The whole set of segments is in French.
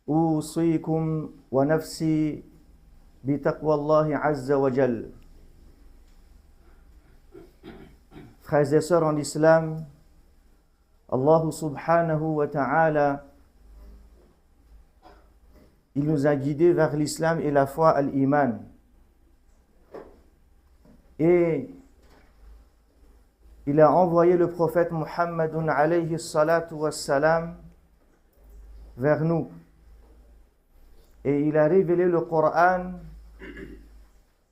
أوصيكم ونفسي بتقوى الله عز وجل. Frères et sœurs en islam, Allah subhanahu wa ta'ala, il nous a guidés vers l'islam et la foi al-iman. Et il a envoyé le prophète Muhammadun alayhi salatu wassalam vers nous. Et il a révélé le Coran,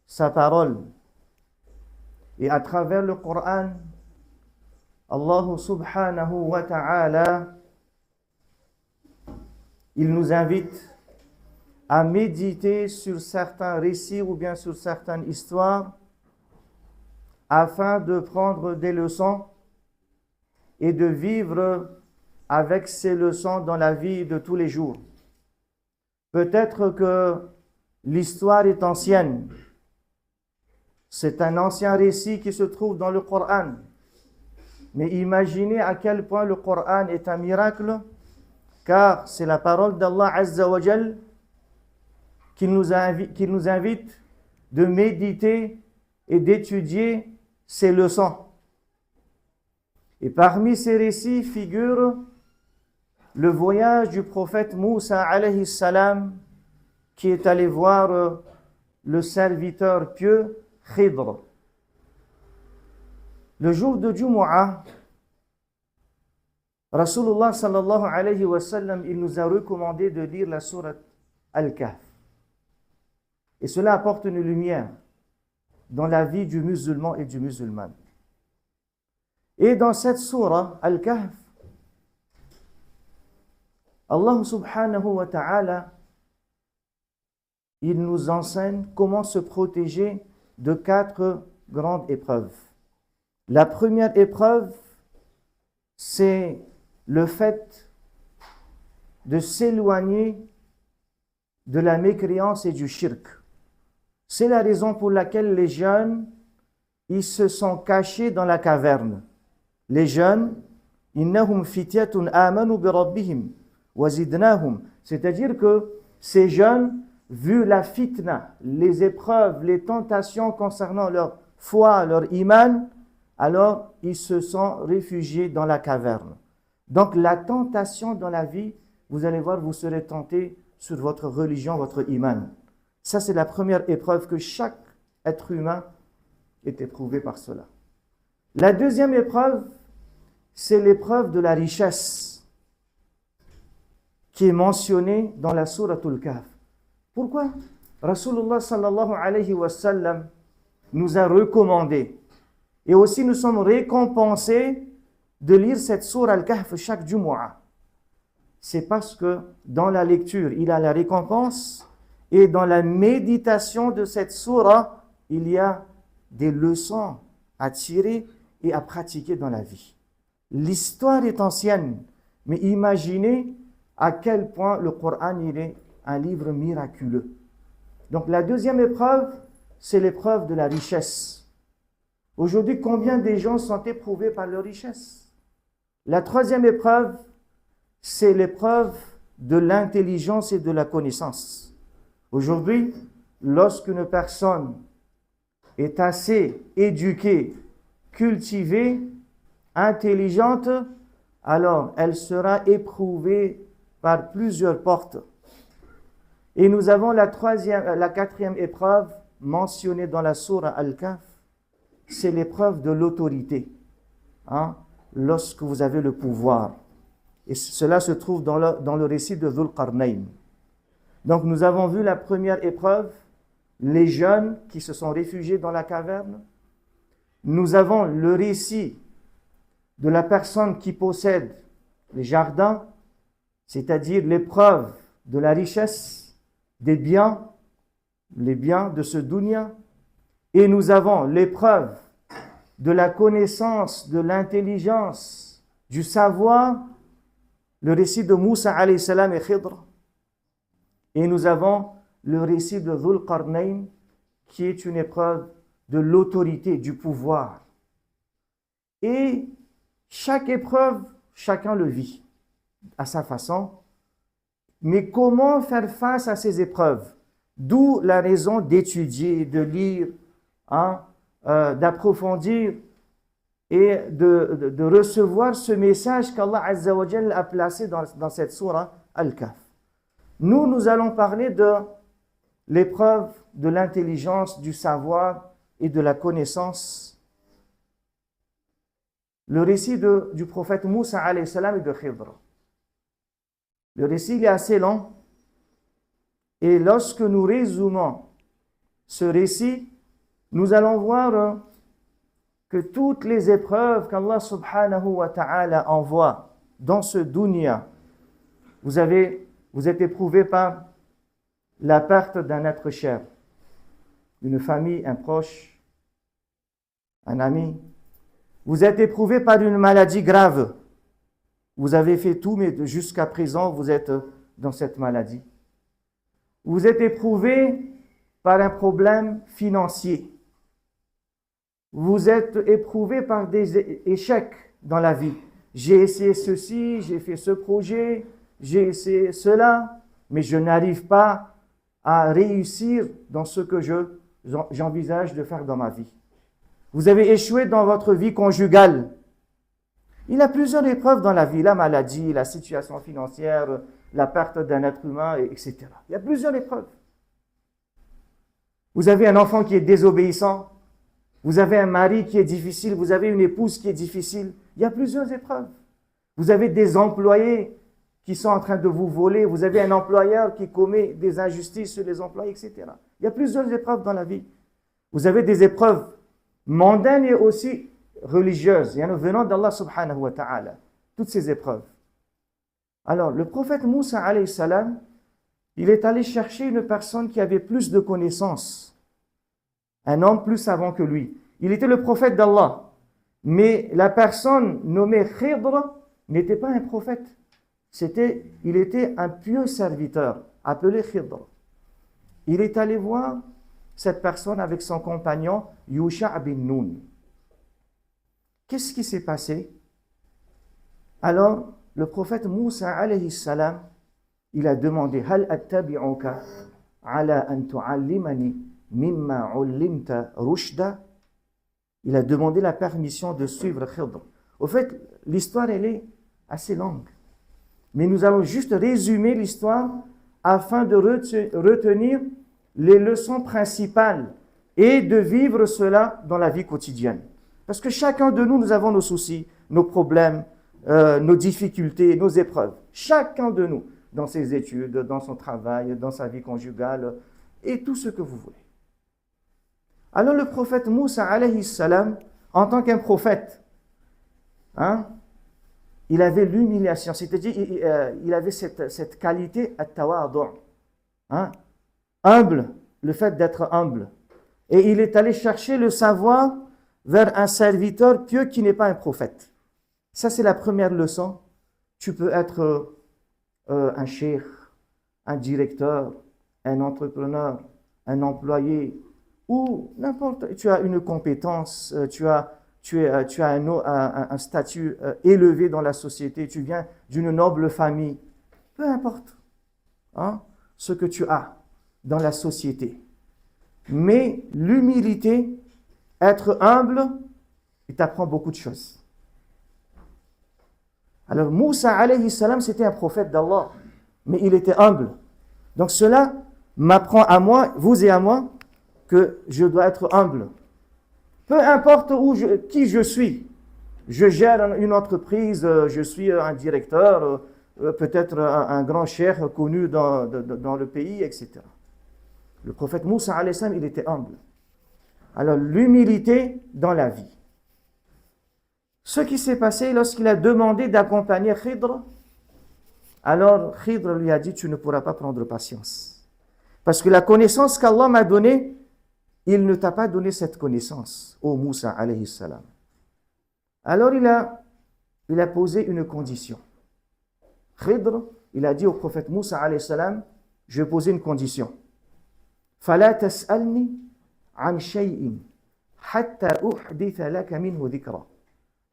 sa parole. Et à travers le Coran, Allah subhanahu wa ta'ala, il nous invite à méditer sur certains récits ou bien sur certaines histoires afin de prendre des leçons et de vivre avec ces leçons dans la vie de tous les jours. Peut-être que l'histoire est ancienne. C'est un ancien récit qui se trouve dans le Coran. Mais imaginez à quel point le Coran est un miracle, car c'est la parole d'Allah Azza wa Jal qui nous invite de méditer et d'étudier ces leçons. Et parmi ces récits figure le voyage du prophète Moussa alayhi salam qui est allé voir le serviteur pieux Khidr. Le jour de Jumu'ah, Rasulullah sallallahu alayhi wa sallam, il nous a recommandé de lire la sourate Al-Kahf. Et cela apporte une lumière dans la vie du musulman et du musulman. Et dans cette sourate Al-Kahf, Allah subhanahu wa ta'ala, il nous enseigne comment se protéger de 4 grandes épreuves. La première épreuve, c'est le fait de s'éloigner de la mécréance et du shirk. C'est la raison pour laquelle les jeunes, ils se sont cachés dans la caverne. Les jeunes, innahum fityatun amanu bi rabbihim wa zidnahum. C'est-à-dire que ces jeunes, vu la fitna, les épreuves, les tentations concernant leur foi, leur iman, alors ils se sont réfugiés dans la caverne. Donc la tentation dans la vie, vous allez voir, vous serez tenté sur votre religion, votre iman. Ça, c'est la première épreuve que chaque être humain est éprouvé par cela. La deuxième épreuve, c'est l'épreuve de la richesse qui est mentionnée dans la sourate Al-Kahf. Pourquoi Rasulullah sallallahu alayhi wa sallam nous a recommandé et aussi nous sommes récompensés de lire cette sourate Al-Kahf chaque Jumu'ah. C'est parce que dans la lecture, il y a la récompense et dans la méditation de cette sourate, il y a des leçons à tirer et à pratiquer dans la vie. L'histoire est ancienne, mais imaginez à quel point le Coran il est un livre miraculeux. Donc la deuxième épreuve, c'est l'épreuve de la richesse. Aujourd'hui, combien de gens sont éprouvés par leur richesse? La troisième épreuve, c'est l'épreuve de l'intelligence et de la connaissance. Aujourd'hui, lorsqu'une personne est assez éduquée, cultivée, intelligente, alors elle sera éprouvée par plusieurs portes. Et nous avons la quatrième épreuve mentionnée dans la sourate Al-Kahf, c'est l'épreuve de l'autorité. Lorsque vous avez le pouvoir. Et cela se trouve dans le récit de Dhul Qarnayn. Donc nous avons vu la première épreuve, les jeunes qui se sont réfugiés dans la caverne. Nous avons le récit de la personne qui possède les jardins, c'est-à-dire l'épreuve de la richesse, des biens, les biens de ce dunya. Et nous avons l'épreuve de la connaissance, de l'intelligence, du savoir, le récit de Moussa alayhi salam et Khidr. Et nous avons le récit de Dhul Qarnayn, qui est une épreuve de l'autorité, du pouvoir. Et chaque épreuve, chacun le vit à sa façon. Mais comment faire face à ces épreuves? D'où la raison d'étudier, de lire, hein, d'approfondir et de recevoir ce message qu'Allah Azza wa Jal a placé dans cette sourate Al-Kahf. Nous allons parler de l'épreuve de l'intelligence, du savoir et de la connaissance. Le récit du prophète Moussa alayhi salam et de Khidr. Le récit est assez long et lorsque nous résumons ce récit, nous allons voir que toutes les épreuves qu'Allah subhanahu wa ta'ala envoie dans ce dunya, vous êtes éprouvés par la perte d'un être cher, une famille, un proche, un ami. Vous êtes éprouvés par une maladie grave. Vous avez fait tout, mais jusqu'à présent, vous êtes dans cette maladie. Vous êtes éprouvés par un problème financier. Vous êtes éprouvés par des échecs dans la vie. J'ai essayé ceci, j'ai fait ce projet, j'ai essayé cela, mais je n'arrive pas à réussir dans ce que j'envisage de faire dans ma vie. Vous avez échoué dans votre vie conjugale. Il y a plusieurs épreuves dans la vie, la maladie, la situation financière, la perte d'un être humain, etc. Il y a plusieurs épreuves. Vous avez un enfant qui est désobéissant, vous avez un mari qui est difficile, vous avez une épouse qui est difficile. Il y a plusieurs épreuves. Vous avez des employés qui sont en train de vous voler, vous avez un employeur qui commet des injustices sur les employés, etc. Il y a plusieurs épreuves dans la vie. Vous avez des épreuves mondaines et aussi religieuses, venant d'Allah subhanahu wa ta'ala. Toutes ces épreuves. Alors, le prophète Moussa alayhi salam, il est allé chercher une personne qui avait plus de connaissances, un homme plus savant que lui. Il était le prophète d'Allah, mais la personne nommée Khidr n'était pas un prophète. Il était un pieux serviteur, appelé Khidr. Il est allé voir cette personne avec son compagnon Yusha' bin Nun. Qu'est-ce qui s'est passé? Alors, le prophète Moussa alayhi salam, il a demandé Hal attabi'uka ala an tu'allimani mimma 'ullimta rushda. Il a demandé la permission de suivre Khidr. Au fait, l'histoire, elle est assez longue. Mais nous allons juste résumer l'histoire afin de retenir les leçons principales et de vivre cela dans la vie quotidienne. Parce que chacun de nous, nous avons nos soucis, nos problèmes, nos difficultés, nos épreuves. Chacun de nous, dans ses études, dans son travail, dans sa vie conjugale, et tout ce que vous voulez. Alors le prophète Moussa alayhi salam, en tant qu'un prophète, il avait l'humiliation, c'est-à-dire il avait cette qualité at-tawadu', humble, le fait d'être humble. Et il est allé chercher le savoir vers un serviteur pieux qui n'est pas un prophète. Ça, c'est la première leçon. Tu peux être un cheikh, un directeur, un entrepreneur, un employé, ou n'importe. Tu as une compétence, tu as un statut élevé dans la société, tu viens d'une noble famille. Peu importe ce que tu as dans la société. Mais l'humilité, être humble, il t'apprend beaucoup de choses. Alors Moussa alayhi salam, c'était un prophète d'Allah, mais il était humble. Donc cela m'apprend à moi, vous et à moi, que je dois être humble. Peu importe qui je suis. Je gère une entreprise, je suis un directeur, peut-être un grand cheikh connu dans le pays, etc. Le prophète Moussa alayhi salam, il était humble. Alors l'humilité dans la vie. Ce qui s'est passé lorsqu'il a demandé d'accompagner Khidr, alors Khidr lui a dit, tu ne pourras pas prendre patience. Parce que la connaissance qu'Allah m'a donnée, il ne t'a pas donné cette connaissance, ô Moussa alayhi salam. Alors il a posé une condition. Khidr, il a dit au prophète Moussa alayhi salam, je vais poser une condition. فَلَا تَسْأَلْنِي عَنْ شَيْءٍ حَتَّى أُحْدِثَ لَكَ مِنْهُ ذِكْرًا.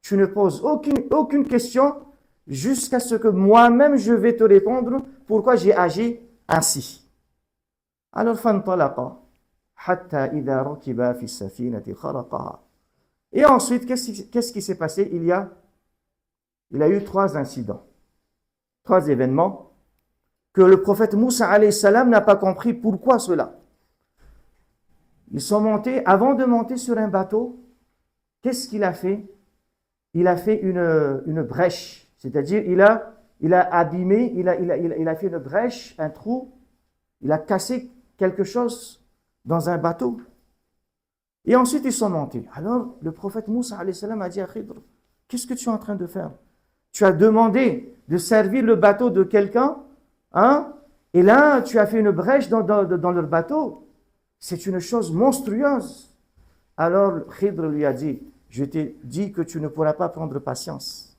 Tu ne poses aucune question jusqu'à ce que moi-même je vais te répondre pourquoi j'ai agi ainsi. Alors, فانطلقا حتى إذا ركبا في السفينة خرقها. Et ensuite, qu'est-ce qui s'est passé? Il y a eu 3 incidents, 3 événements que le prophète Moussa alayhi salam n'a pas compris pourquoi cela. Ils sont montés, avant de monter sur un bateau, qu'est-ce qu'il a fait? Il a fait une brèche, c'est-à-dire il a abîmé, il a fait une brèche, un trou, il a cassé quelque chose dans un bateau. Et ensuite ils sont montés. Alors le prophète Moussa alayhi salam a dit à Khidr, qu'est-ce que tu es en train de faire? Tu as demandé de servir le bateau de quelqu'un, hein? Et là tu as fait une brèche dans leur bateau. C'est une chose monstrueuse. Alors Khidr lui a dit, je t'ai dit que tu ne pourras pas prendre patience.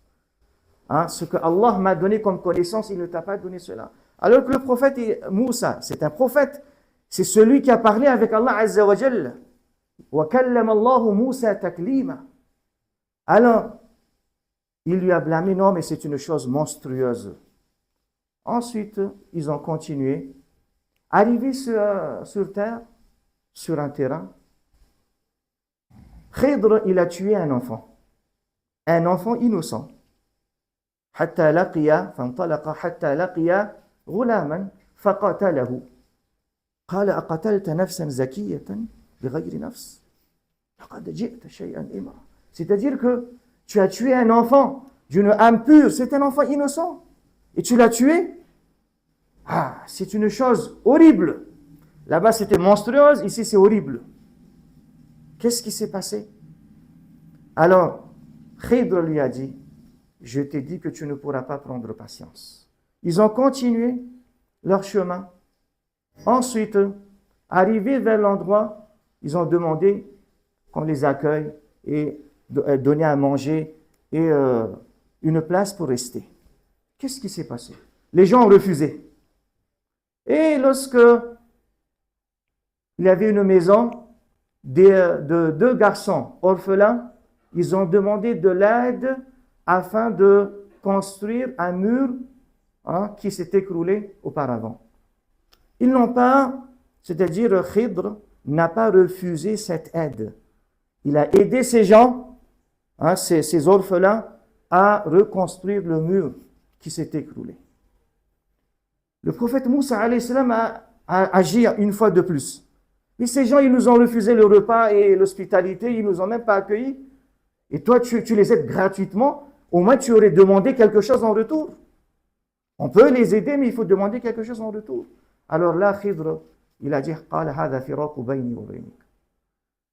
Hein? Ce que Allah m'a donné comme connaissance, il ne t'a pas donné cela. Alors que le prophète Moussa, c'est un prophète, c'est celui qui a parlé avec Allah Azza wa Jalla. وَكَلَّمَ اللَّهُ مُوسَى تَكْلِيمًا. Alors, il lui a blâmé, non mais c'est une chose monstrueuse. Ensuite, ils ont continué. Arrivés sur terre, sur un terrain, Khidr, il a tué un enfant innocent. حتى لقي فانطلق حتى لقي غلاما فقتله قال أقتلت نفسا زكية بغير نفس لقد جئت شيئا إمرا. C'est-à-dire que tu as tué un enfant d'une âme pure, c'est un enfant innocent, et tu l'as tué. Ah, c'est une chose horrible. Là-bas c'était monstrueuse, ici c'est horrible. Qu'est-ce qui s'est passé? Alors, Khidr lui a dit, je t'ai dit que tu ne pourras pas prendre patience. Ils ont continué leur chemin. Ensuite, arrivés vers l'endroit, ils ont demandé qu'on les accueille et donner à manger et une place pour rester. Qu'est-ce qui s'est passé? Les gens ont refusé. Et lorsque il y avait une maison de 2 garçons orphelins, ils ont demandé de l'aide afin de construire un mur qui s'est écroulé auparavant. Ils n'ont pas, c'est-à-dire Khidr n'a pas refusé cette aide. Il a aidé ces gens, ces orphelins, à reconstruire le mur qui s'est écroulé. Le prophète Moussa alayhi salam a agi une fois de plus. Et ces gens, ils nous ont refusé le repas et l'hospitalité, ils ne nous ont même pas accueillis. Et toi, tu les aides gratuitement, au moins tu aurais demandé quelque chose en retour. On peut les aider, mais il faut demander quelque chose en retour. Alors là, Khidr, il a dit,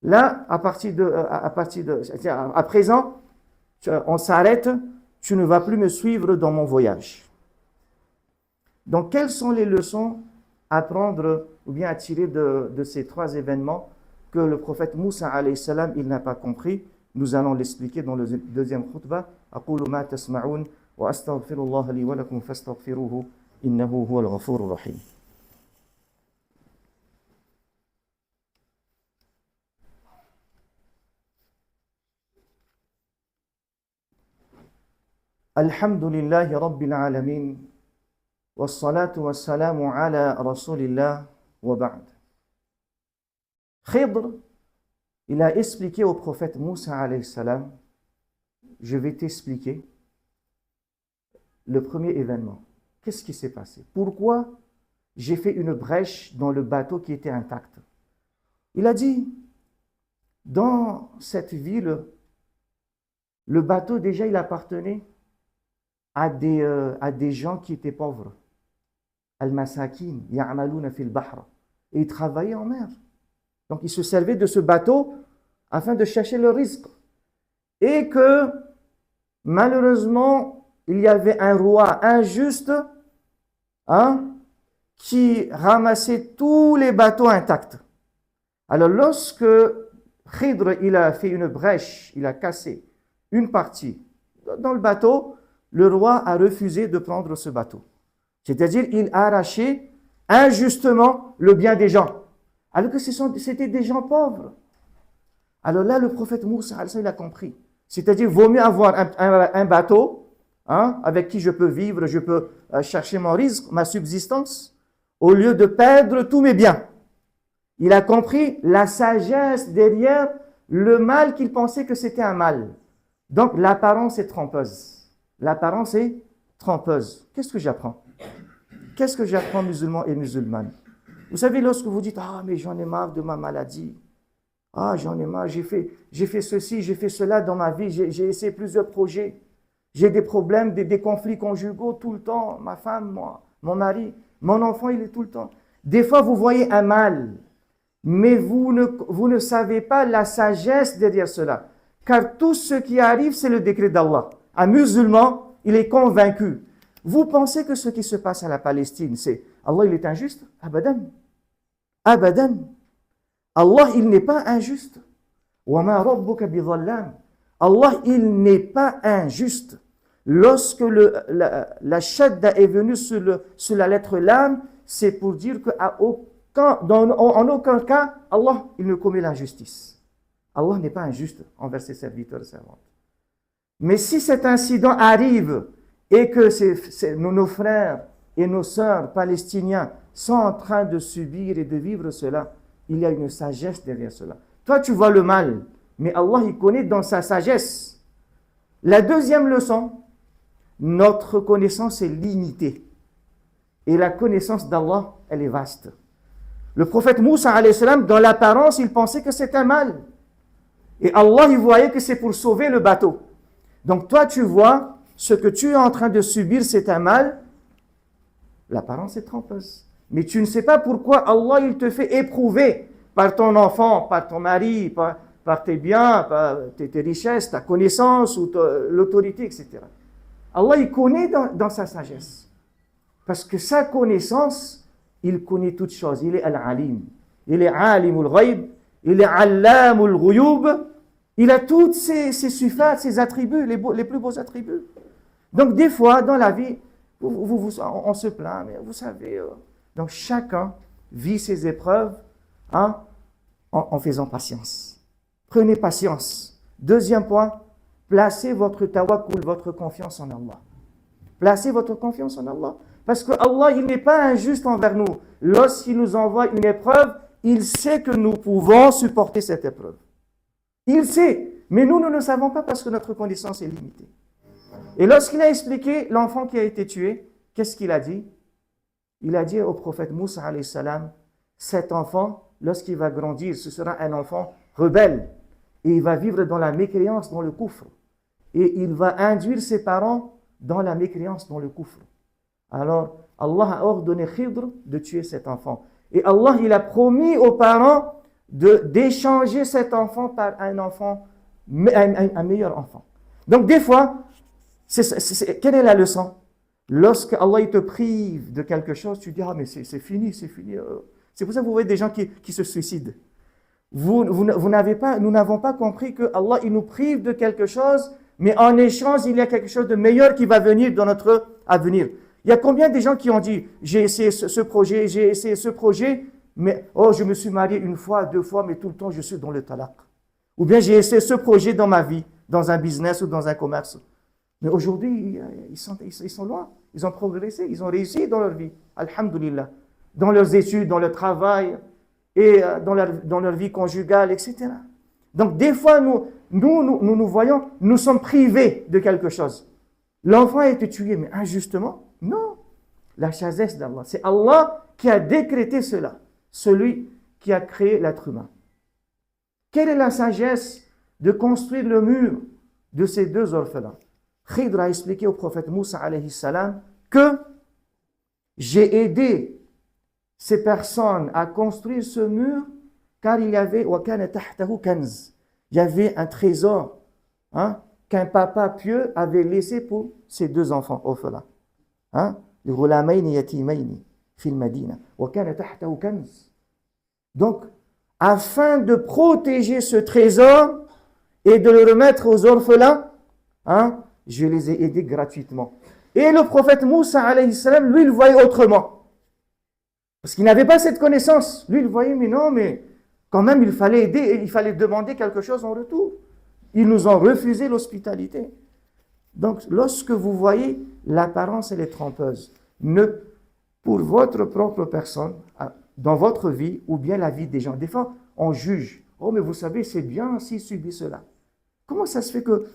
là, à présent, on s'arrête, tu ne vas plus me suivre dans mon voyage. Donc, quelles sont les leçons à prendre ou bien à tirer de ces 3 événements que le prophète Moussa alayhi salam, il n'a pas compris? Nous allons l'expliquer dans le deuxième khutbah. أقول ما تسمعون وأستغفر الله لي ولكم فاستغفروه إنه هو الغفور الرحيم. الحمد لله رب العالمين والصلاة والسلام على رسول الله وبعد. Khidr, il a expliqué au prophète Moussa alayhi salam, je vais t'expliquer le premier événement. Qu'est-ce qui s'est passé? Pourquoi j'ai fait une brèche dans le bateau qui était intact? Il a dit, dans cette ville, le bateau déjà il appartenait à des gens qui étaient pauvres. Al-Masakin, ya'maluna fil bahr. Et ils travaillaient en mer. Donc ils se servaient de ce bateau afin de chercher le risque. Et que malheureusement, il y avait un roi injuste qui ramassait tous les bateaux intacts. Alors lorsque Khidr il a fait une brèche, il a cassé une partie dans le bateau, le roi a refusé de prendre ce bateau. C'est-à-dire il a arraché injustement le bien des gens. Alors que c'était des gens pauvres. Alors là, le prophète Moussa, il a compris. C'est-à-dire, il vaut mieux avoir un bateau avec qui je peux vivre, je peux chercher mon risque, ma subsistance, au lieu de perdre tous mes biens. Il a compris la sagesse derrière le mal qu'il pensait que c'était un mal. Donc l'apparence est trompeuse. L'apparence est trompeuse. Qu'est-ce que j'apprends? Qu'est-ce que j'apprends, musulmans et musulmanes? Vous savez, lorsque vous dites « Ah, mais j'en ai marre de ma maladie. Ah, j'en ai marre, j'ai fait ceci, j'ai fait cela dans ma vie, j'ai essayé plusieurs projets. J'ai des problèmes, des conflits conjugaux tout le temps. Ma femme, moi, mon mari, mon enfant, il est tout le temps. » Des fois, vous voyez un mal, mais vous ne savez pas la sagesse derrière cela. Car tout ce qui arrive, c'est le décret d'Allah. Un musulman, il est convaincu. Vous pensez que ce qui se passe à la Palestine, c'est Allah, il est injuste? Abadan. Abadan. Allah, il n'est pas injuste. وَمَا رَبُّكَ بِظَلَّامٍ. Allah, il n'est pas injuste. Lorsque la shadda est venue sur la lettre lam, c'est pour dire en aucun cas, Allah, il ne commet l'injustice. Allah n'est pas injuste envers ses serviteurs et servantes. Mais si cet incident arrive et que nos frères et nos sœurs palestiniens sont en train de subir et de vivre cela, il y a une sagesse derrière cela. Toi, tu vois le mal, mais Allah, il connaît dans sa sagesse. La deuxième leçon, notre connaissance est limitée. Et la connaissance d'Allah, elle est vaste. Le prophète Moussa, alayhi salam, dans l'apparence, il pensait que c'était un mal. Et Allah, il voyait que c'est pour sauver le bateau. Donc toi, tu vois, ce que tu es en train de subir, c'est un mal. L'apparence est trompeuse. Mais tu ne sais pas pourquoi Allah, il te fait éprouver par ton enfant, par ton mari, par tes biens, par tes richesses, ta connaissance ou l'autorité, etc. Allah, il connaît dans sa sagesse. Parce que sa connaissance, il connaît toutes choses. Il est al-alim. Il est alimul ghayb. Il est allamul ghuyub. Il a toutes ses sifat, ses attributs, les plus beaux attributs. Donc des fois, dans la vie, on se plaint, mais vous savez... Donc chacun vit ses épreuves en faisant patience. Prenez patience. Deuxième point, placez votre tawakkul, votre confiance en Allah. Placez votre confiance en Allah. Parce que Allah, il n'est pas injuste envers nous. Lorsqu'il nous envoie une épreuve, il sait que nous pouvons supporter cette épreuve. Il sait. Mais nous ne savons pas parce que notre connaissance est limitée. Et lorsqu'il a expliqué l'enfant qui a été tué, qu'est-ce qu'il a dit? Il a dit au prophète Moussa, alayhi salam, cet enfant, lorsqu'il va grandir, ce sera un enfant rebelle. Et il va vivre dans la mécréance, dans le coufre. Et il va induire ses parents dans la mécréance, dans le coufre. Alors, Allah a ordonné Khidr de tuer cet enfant. Et Allah, il a promis aux parents d'échanger cet enfant par un enfant, un meilleur enfant. Donc, des fois, quelle est la leçon? Lorsque Allah il te prive de quelque chose, tu dis, ah, mais c'est fini, c'est fini. C'est pour ça que vous voyez des gens qui se suicident. Nous n'avons pas compris que Allah il nous prive de quelque chose, mais en échange, il y a quelque chose de meilleur qui va venir dans notre avenir. Il y a combien de gens qui ont dit, j'ai essayé ce projet, j'ai essayé ce projet, mais je me suis marié une fois, deux fois, mais tout le temps, je suis dans le talaq. Ou bien j'ai essayé ce projet dans ma vie, dans un business ou dans un commerce. Mais aujourd'hui, ils sont loin. Ils ont progressé, ils ont réussi dans leur vie. Alhamdulillah. Dans leurs études, dans leur travail, et dans leur vie conjugale, etc. Donc, des fois, nous voyons, nous sommes privés de quelque chose. L'enfant a été tué, mais injustement? Non. La sagesse d'Allah. C'est Allah qui a décrété cela. Celui qui a créé l'être humain. Quelle est la sagesse de construire le mur de ces deux orphelins? Khidr a expliqué au prophète Moussa alayhi salam que j'ai aidé ces personnes à construire ce mur car il y avait il y avait un trésor qu'un papa pieux avait laissé pour ses deux enfants orphelins. Donc, afin de protéger ce trésor et de le remettre aux orphelins, je les ai aidés gratuitement. Et le prophète Moussa, alayhi salam, lui, il voyait autrement. Parce qu'il n'avait pas cette connaissance. Lui, il voyait, mais non, mais quand même, il fallait aider et il fallait demander quelque chose en retour. Ils nous ont refusé l'hospitalité. Donc, lorsque vous voyez, l'apparence, elle est trompeuse. Ne pour votre propre personne, dans votre vie, ou bien la vie des gens. Des fois, on juge. Oh, mais vous savez, c'est bien s'il subit cela. Comment ça se fait que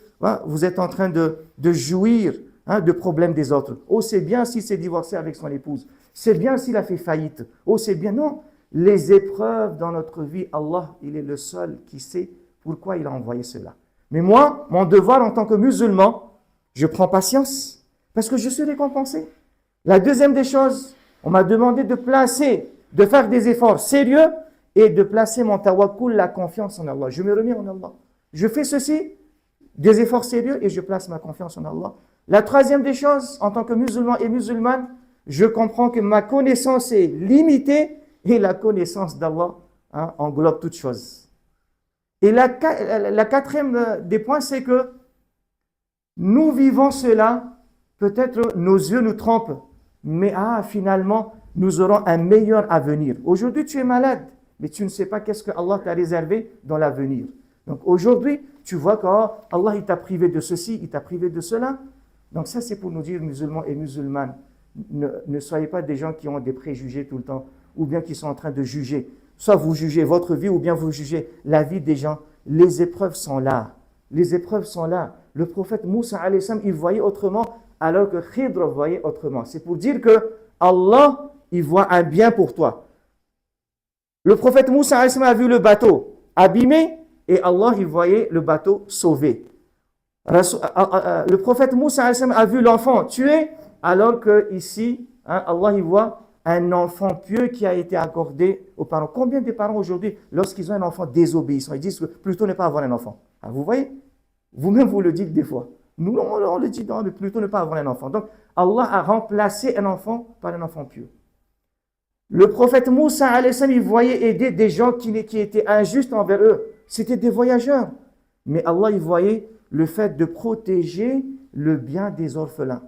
vous êtes en train de jouir de problèmes des autres? Oh, c'est bien s'il s'est divorcé avec son épouse. C'est bien s'il a fait faillite. Oh, c'est bien. Non, les épreuves dans notre vie, Allah, il est le seul qui sait pourquoi il a envoyé cela. Mais moi, mon devoir en tant que musulman, je prends patience parce que je suis récompensé. La deuxième des choses, on m'a demandé de faire des efforts sérieux et de placer mon tawakkul, la confiance en Allah. Je me remets en Allah. Je fais ceci, des efforts sérieux et je place ma confiance en Allah. La troisième des choses, en tant que musulman et musulmane, je comprends que ma connaissance est limitée et la connaissance d'Allah englobe toutes choses. Et la quatrième des points, c'est que nous vivons cela, peut-être nos yeux nous trompent, mais finalement, nous aurons un meilleur avenir. Aujourd'hui, tu es malade, mais tu ne sais pas qu'est-ce que Allah t'a réservé dans l'avenir. Donc aujourd'hui, tu vois qu'Allah il t'a privé de ceci, il t'a privé de cela. Donc ça, c'est pour nous dire, musulmans et musulmanes, ne soyez pas des gens qui ont des préjugés tout le temps, ou bien qui sont en train de juger. Soit vous jugez votre vie, ou bien vous jugez la vie des gens. Les épreuves sont là. Les épreuves sont là. Le prophète Moussa, alayhi salam, il voyait autrement, alors que Khidr voyait autrement. C'est pour dire que Allah, il voit un bien pour toi. Le prophète Moussa, alayhi salam, a vu le bateau abîmé, et Allah, il voyait le bateau sauvé. Le prophète Moussa, alayhi salam, a vu l'enfant tué, alors que ici, Allah, il voit un enfant pieux qui a été accordé aux parents. Combien de parents aujourd'hui, lorsqu'ils ont un enfant désobéissant, ils disent que plutôt ne pas avoir un enfant. Vous voyez? Vous-même, vous le dites des fois. Nous, on le dit, non, mais plutôt ne pas avoir un enfant. Donc, Allah a remplacé un enfant par un enfant pieux. Le prophète Moussa, alayhi salam, il voyait aider des gens qui étaient injustes envers eux. C'était des voyageurs. Mais Allah, il voyait le fait de protéger le bien des orphelins.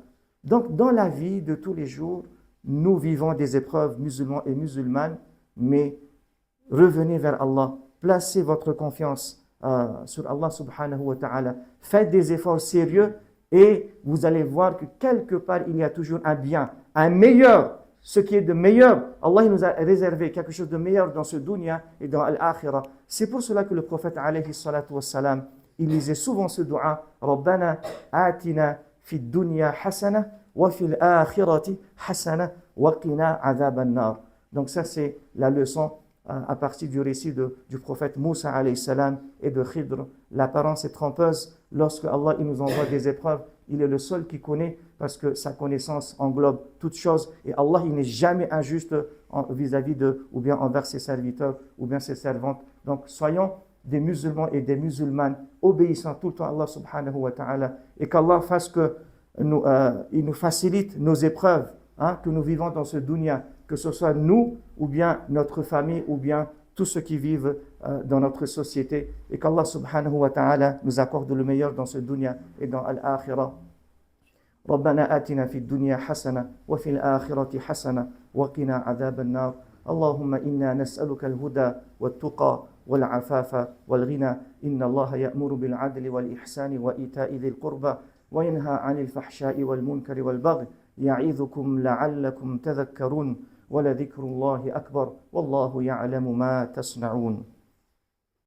Donc, dans la vie de tous les jours, nous vivons des épreuves, musulmans et musulmanes, mais revenez vers Allah. Placez votre confiance sur Allah subhanahu wa ta'ala. Faites des efforts sérieux et vous allez voir que quelque part, il y a toujours un bien, un meilleur. Ce qui est de meilleur, Allah il nous a réservé quelque chose de meilleur dans ce dunya et dans l'akhirah. C'est pour cela que le prophète alayhi salatu wassalam, il lisait souvent ce dua, Rabbana atina fi dunya hasana wa fil akhirati hasana wa qina adhaban nar. Donc ça c'est la leçon à partir du récit du prophète Moussa alayhi salam et de Khidr. L'apparence est trompeuse. Lorsque Allah il nous envoie des épreuves, il est le seul qui connaît parce que sa connaissance englobe toutes choses. Et Allah, il n'est jamais injuste vis-à-vis ou bien envers ses serviteurs ou bien ses servantes. Donc, soyons des musulmans et des musulmanes obéissant tout le temps à Allah subhanahu wa ta'ala et qu'Allah fasse il nous facilite nos épreuves que nous vivons dans ce dunya, que ce soit nous ou bien notre famille ou bien tous ceux qui vivent dans notre société et qu'Allah subhanahu wa ta'ala nous accorde le meilleur dans ce dunya et dans l'akhirah. ربنا آتنا في الدنيا حسنة وفي الآخرة حسنة وقنا عذاب النار اللهم إنا نسألك الهدى والتقى والعفاف والغنى إن الله يأمر بالعدل والإحسان وإيتاء ذي القربى وينهى عن الفحشاء والمنكر والبغي يعظكم لعلكم تذكرون ولذكر الله أكبر والله يعلم ما تصنعون